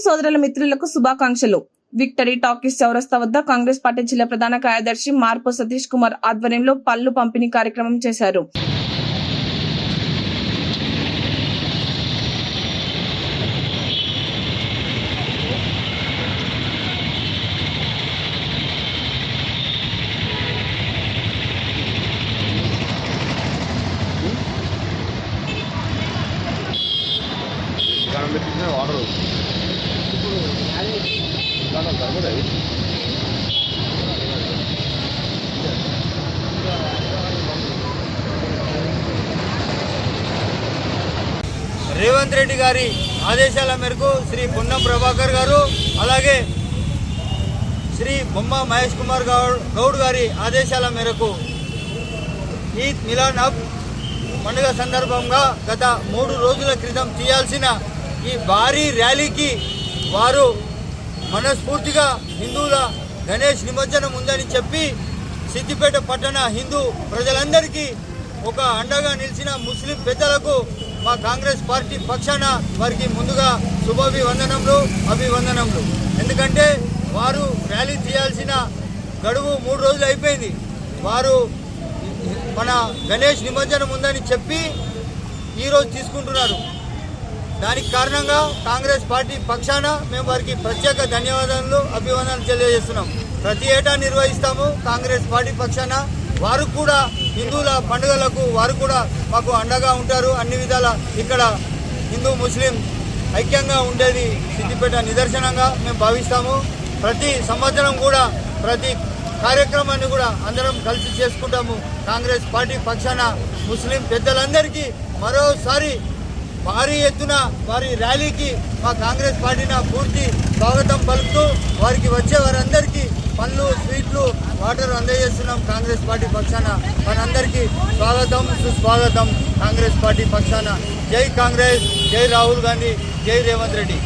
సోదరుల మిత్రులకు శుభాకాంక్షలు. విక్టరీ టాకీస్ చౌరస్తా వద్ద కాంగ్రెస్ పార్టీ జిల్లా ప్రధాన కార్యదర్శి మార్పు సతీష్ కుమార్ ఆధ్వర్యంలో పళ్లు పంపిణీ కార్యక్రమం చేశారు. రేవంత్ రెడ్డి గారి ఆదేశాల మేరకు శ్రీ పొన్నం ప్రభాకర్ గారు అలాగే శ్రీ బొమ్మ మహేష్ కుమార్ గౌడ్ గారి ఆదేశాల మేరకు ఈద్ మిలాద్ నబీ పండుగ సందర్భంగా గత 3 రోజుల క్రితం చేయాల్సిన ఈ భారీ ర్యాలీకి వారు మనస్ఫూర్తిగా హిందువుల గణేష్ నిమజ్జనం ఉందని చెప్పి సిద్దిపేట పట్టణ హిందూ ప్రజలందరికీ ఒక అండగా నిలిచిన ముస్లిం పెద్దలకు మా కాంగ్రెస్ పార్టీ పక్షాన వారికి ముందుగా అభివందనములు. ఎందుకంటే వారు ర్యాలీ చేయాల్సిన గడువు 3 రోజులు అయిపోయింది. వారు మన గణేష్ నిమజ్జనం ఉందని చెప్పి ఈరోజు తీసుకుంటున్నారు. దానికి కారణంగా కాంగ్రెస్ పార్టీ పక్షాన మేము వారికి ప్రత్యేక అభివందనలు తెలియజేస్తున్నాం. ప్రతి ఏటా నిర్వహిస్తాము కాంగ్రెస్ పార్టీ పక్షాన. వారు కూడా హిందువుల పండుగలకు వారు కూడా మాకు అండగా ఉంటారు. అన్ని విధాల ఇక్కడ హిందూ ముస్లిం ఐక్యంగా ఉండేది సిద్దిపేట నిదర్శనంగా మేము భావిస్తాము. ప్రతి సంవత్సరం కూడా ప్రతి కార్యక్రమాన్ని కూడా అందరం కలిసి చేసుకుంటాము. కాంగ్రెస్ పార్టీ పక్షాన ముస్లిం పెద్దలందరికీ మరోసారి భారీ ఎత్తున వారి ర్యాలీకి మా కాంగ్రెస్ పార్టీన పూర్తి స్వాగతం పలుకుతూ వారికి వచ్చే వారందరికీ పండ్లు, స్వీట్లు, వాటర్ అందజేస్తున్నాం. కాంగ్రెస్ పార్టీ పక్షాన వారందరికీ సుస్వాగతం. కాంగ్రెస్ పార్టీ పక్షాన జై కాంగ్రెస్, జై రాహుల్ గాంధీ, జై రేవంత్ రెడ్డి.